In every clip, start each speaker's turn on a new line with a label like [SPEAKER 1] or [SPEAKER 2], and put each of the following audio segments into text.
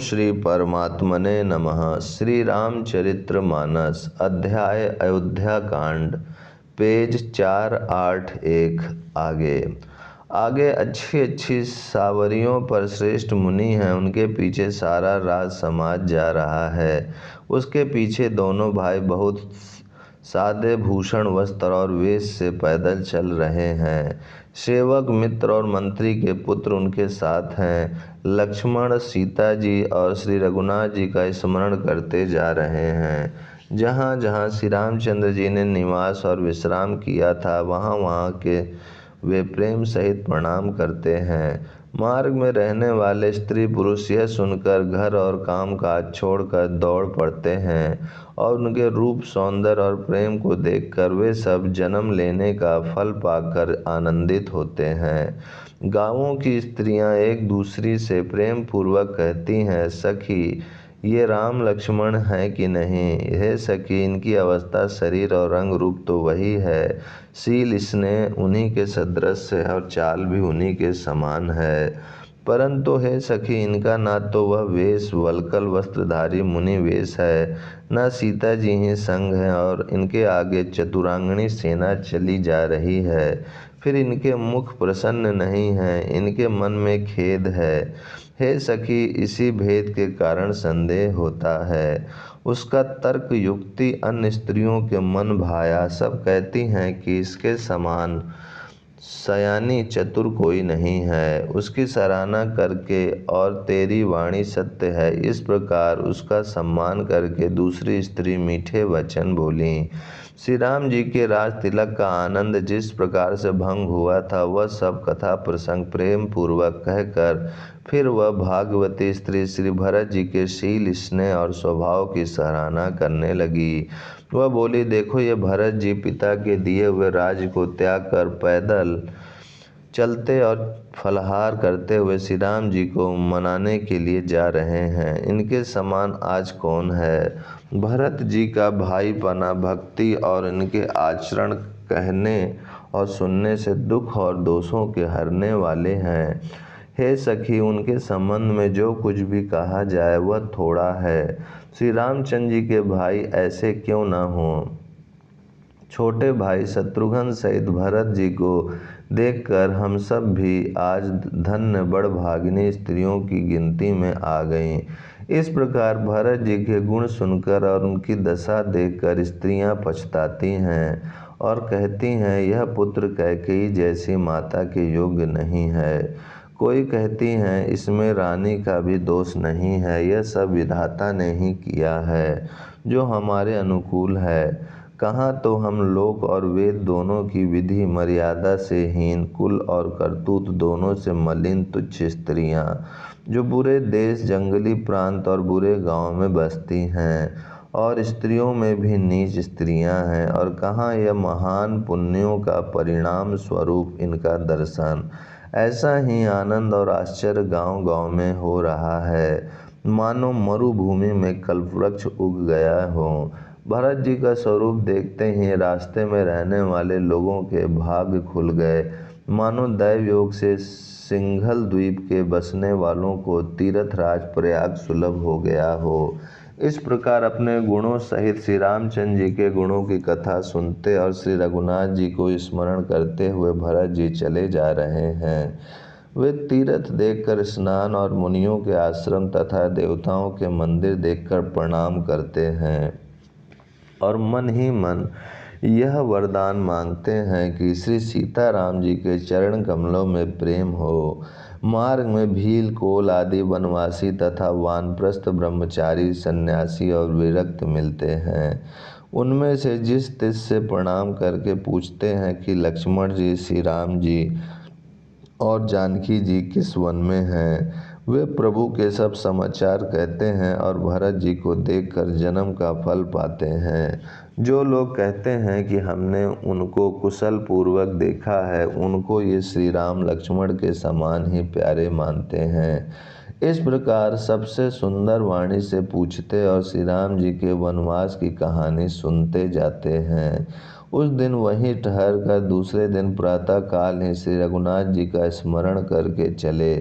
[SPEAKER 1] श्री परमात्मने नमः। श्री रामचरितमानस अध्याय अयोध्या कांड, पेज 481। आगे अच्छी अच्छी सावरियों पर श्रेष्ठ मुनि हैं, उनके पीछे सारा राज समाज जा रहा है। उसके पीछे दोनों भाई बहुत सादे भूषण वस्त्र और वेश से पैदल चल रहे हैं। सेवक मित्र और मंत्री के पुत्र उनके साथ हैं। लक्ष्मण, सीता जी और श्री रघुनाथ जी का स्मरण करते जा रहे हैं। जहाँ जहाँ श्री रामचंद्र जी ने निवास और विश्राम किया था, वहाँ वहाँ के वे प्रेम सहित प्रणाम करते हैं। मार्ग में रहने वाले स्त्री पुरुष यह सुनकर घर और काम काज छोड़कर दौड़ पड़ते हैं और उनके रूप, सौंदर्य और प्रेम को देखकर वे सब जन्म लेने का फल पाकर आनंदित होते हैं। गाँवों की स्त्रियां एक दूसरी से प्रेम पूर्वक कहती हैं, सखी ये राम लक्ष्मण हैं कि नहीं? हे सखी, इनकी अवस्था, शरीर और रंग रूप तो वही है। शील स्नेह उन्हीं के सदृश है और चाल भी उन्हीं के समान है। परंतु हे सखी, इनका ना तो वह वेश वल्कल वस्त्रधारी मुनि वेश है, न सीता जी ही संग है, और इनके आगे चतुरांगनी सेना चली जा रही है। फिर इनके मुख प्रसन्न नहीं हैं, इनके मन में खेद है। हे सखी, इसी भेद के कारण संदेह होता है। उसका तर्क युक्ति अन्य स्त्रियों के मन भाया। सब कहती हैं कि इसके समान सयानी चतुर कोई नहीं है। उसकी सराहना करके और तेरी वाणी सत्य है, इस प्रकार उसका सम्मान करके दूसरी स्त्री मीठे वचन बोली। श्री राम जी के राज तिलक का आनंद जिस प्रकार से भंग हुआ था, वह सब कथा प्रसंग प्रेम पूर्वक कहकर फिर वह भागवती स्त्री श्री भरत जी के शील, स्नेह और स्वभाव की सराहना करने लगी। वह बोली, देखो ये भरत जी पिता के दिए हुए राज्य को त्याग कर पैदल चलते और फलहार करते हुए श्री राम जी को मनाने के लिए जा रहे हैं। इनके समान आज कौन है? भरत जी का भाईपना, भक्ति और इनके आचरण कहने और सुनने से दुख और दोषों के हरने वाले हैं। हे सखी, उनके संबंध में जो कुछ भी कहा जाए वह थोड़ा है। श्री रामचंद्र जी के भाई ऐसे क्यों न हों? छोटे भाई शत्रुघ्न सहित भरत जी को देखकर हम सब भी आज धन्य बड़भागिनी स्त्रियों की गिनती में आ गईं। इस प्रकार भरत जी के गुण सुनकर और उनकी दशा देखकर स्त्रियां पछताती हैं और कहती हैं, यह पुत्र कैकेयी जैसी माता के योग्य नहीं है। कोई कहती हैं, इसमें रानी का भी दोष नहीं है, यह सब विधाता ने ही किया है जो हमारे अनुकूल है। कहाँ तो हम लोक और वेद दोनों की विधि मर्यादा से हीन, कुल और करतूत दोनों से मलिन तुच्छ स्त्रियां, जो बुरे देश, जंगली प्रांत और बुरे गांव में बसती हैं, और स्त्रियों में भी नीच स्त्रियां हैं। और कहाँ यह महान पुण्यों का परिणाम स्वरूप इनका दर्शन। ऐसा ही आनंद और आश्चर्य गांव गांव में हो रहा है, मानो मरुभूमि में कल्पवृक्ष उग गया हो। भरत जी का स्वरूप देखते ही रास्ते में रहने वाले लोगों के भाग्य खुल गए, मानो दैव योग से सिंघल द्वीप के बसने वालों को तीर्थराज प्रयाग सुलभ हो गया हो। इस प्रकार अपने गुणों सहित श्री रामचंद्र जी के गुणों की कथा सुनते और श्री रघुनाथ जी को स्मरण करते हुए भरत जी चले जा रहे हैं। वे तीर्थ देखकर स्नान और मुनियों के आश्रम तथा देवताओं के मंदिर देखकर प्रणाम करते हैं और मन ही मन यह वरदान मांगते हैं कि श्री सीताराम जी के चरण कमलों में प्रेम हो। मार्ग में भील, कोल आदि वनवासी तथा वानप्रस्थ ब्रह्मचारी, सन्यासी और विरक्त मिलते हैं। उनमें से जिस तिस से प्रणाम करके पूछते हैं कि लक्ष्मण जी, श्री राम जी और जानकी जी किस वन में हैं, वे प्रभु के सब समाचार कहते हैं और भरत जी को देखकर जन्म का फल पाते हैं। जो लोग कहते हैं कि हमने उनको कुशल पूर्वक देखा है, उनको ये श्री राम लक्ष्मण के समान ही प्यारे मानते हैं। इस प्रकार सबसे सुंदर वाणी से पूछते और श्री राम जी के वनवास की कहानी सुनते जाते हैं। उस दिन वहीं ठहर कर दूसरे दिन प्रातः काल ही श्री रघुनाथ जी का स्मरण करके चले।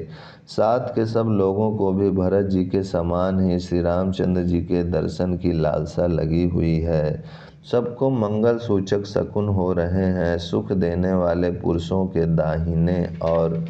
[SPEAKER 1] साथ के सब लोगों को भी भरत जी के समान ही श्री रामचंद्र जी के दर्शन की लालसा लगी हुई है। सबको मंगल सूचक शकुन हो रहे हैं। सुख देने वाले पुरुषों के दाहिने और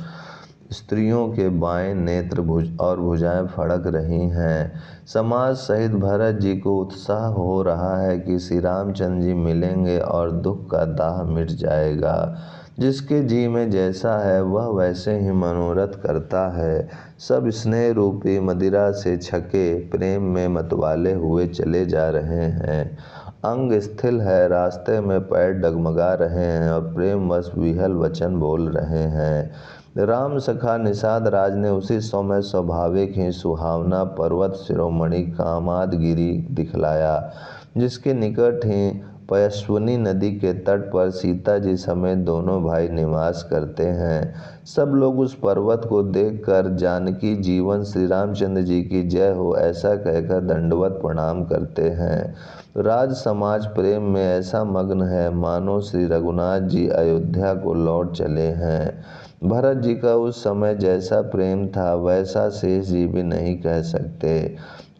[SPEAKER 1] स्त्रियों के बाएं नेत्र और भुजाएं फड़क रही हैं। समाज सहित भरत जी को उत्साह हो रहा है कि श्री रामचंद्र जी मिलेंगे और दुख का दाह मिट जाएगा। जिसके जी में जैसा है वह वैसे ही मनोरथ करता है। सब स्नेह रूपी मदिरा से छके प्रेम में मतवाले हुए चले जा रहे हैं। अंग स्थिल है, रास्ते में पैर डगमगा रहे हैं और प्रेमवश विहल वचन बोल रहे हैं। राम सखा निषाद राज ने उसी समय स्वाभाविक ही सुहावना पर्वत शिरोमणि कामादगिरि दिखलाया, जिसके निकट ही पयस्विनी नदी के तट पर सीता जी समेत दोनों भाई निवास करते हैं। सब लोग उस पर्वत को देखकर जानकी जीवन श्री रामचंद्र जी की जय हो ऐसा कहकर दंडवत प्रणाम करते हैं। राज समाज प्रेम में ऐसा मग्न है मानो श्री रघुनाथ जी अयोध्या को लौट चले हैं। भरत जी का उस समय जैसा प्रेम था वैसा शेष जी भी नहीं कह सकते।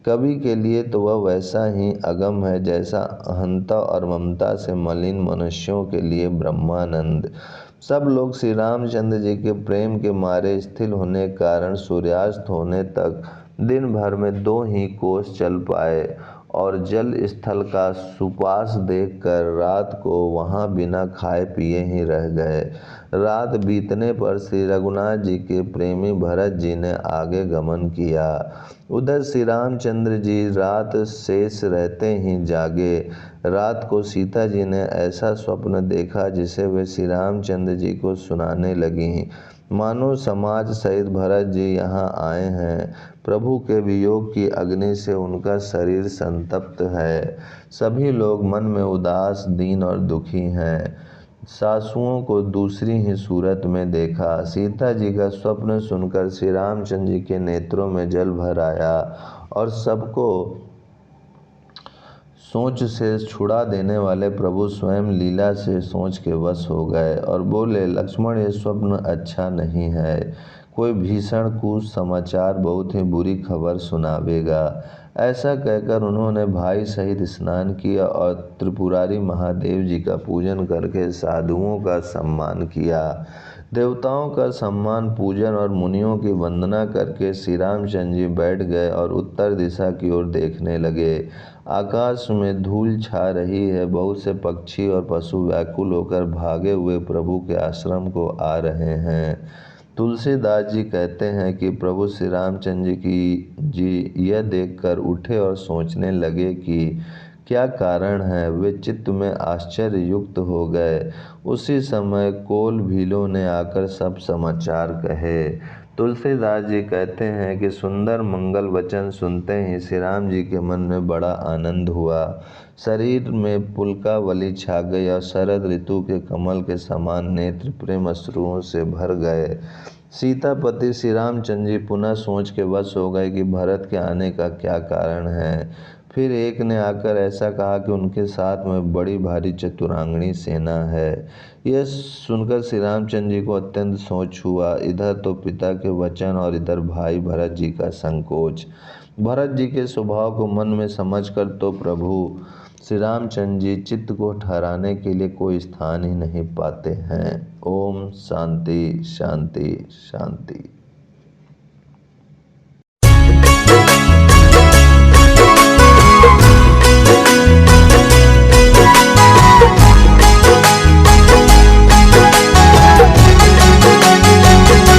[SPEAKER 1] कवि के लिए तो वह वैसा ही अगम है जैसा अहंता और ममता से मलिन मनुष्यों के लिए ब्रह्मानंद। सब लोग श्री रामचंद्र जी के प्रेम के मारे स्थिर होने के कारण सूर्यास्त होने तक दिन भर में 2 ही कोस चल पाए और जल स्थल का सुपास देखकर रात को वहां बिना खाए पिए ही रह गए। रात बीतने पर श्री रघुनाथ जी के प्रेमी भरत जी ने आगे गमन किया। उधर श्री रामचंद्र जी रात शेष रहते ही जागे। रात को सीता जी ने ऐसा स्वप्न देखा जिसे वे श्री रामचंद्र जी को सुनाने लगी। मानो समाज सहित भरत जी यहाँ आए हैं। प्रभु के वियोग की अग्नि से उनका शरीर संतप्त है। सभी लोग मन में उदास, दीन और दुखी हैं। सासुओं को दूसरी ही सूरत में देखा। सीता जी का स्वप्न सुनकर श्री रामचंद्र जी के नेत्रों में जल भर आया और सबको सोच से छुड़ा देने वाले प्रभु स्वयं लीला से सोच के वश हो गए और बोले, लक्ष्मण ये स्वप्न अच्छा नहीं है। कोई भीषण कुसमाचार, बहुत ही बुरी खबर सुनावेगा। ऐसा कहकर उन्होंने भाई सहित स्नान किया और त्रिपुरारी महादेव जी का पूजन करके साधुओं का सम्मान किया। देवताओं का सम्मान, पूजन और मुनियों की वंदना करके श्री रामचंद्र जी बैठ गए और उत्तर दिशा की ओर देखने लगे। आकाश में धूल छा रही है। बहुत से पक्षी और पशु व्याकुल होकर भागे हुए प्रभु के आश्रम को आ रहे हैं। तुलसीदास जी कहते हैं कि प्रभु श्री रामचंद्र जी यह देखकर उठे और सोचने लगे कि क्या कारण है। वे चित्त में आश्चर्य युक्त हो गए। उसी समय कोल भीलों ने आकर सब समाचार कहे। तुलसीदास जी कहते हैं कि सुंदर मंगल वचन सुनते ही श्री राम जी के मन में बड़ा आनंद हुआ। शरीर में पुलकावली छा गई और शरद ऋतु के कमल के समान नेत्र प्रेम अश्रुओं से भर गए। सीतापति श्री रामचंद्र जी पुनः सोच के वश हो गए कि भरत के आने का क्या कारण है। फिर एक ने आकर ऐसा कहा कि उनके साथ में बड़ी भारी चतुरांगनी सेना है। यह सुनकर श्री रामचंद्र जी को अत्यंत सोच हुआ। इधर तो पिता के वचन और इधर भाई भरत जी का संकोच। भरत जी के स्वभाव को मन में समझकर तो प्रभु श्री रामचंद्र जी चित्त को ठहराने के लिए कोई स्थान ही नहीं पाते हैं। ओम शांति शांति शांति।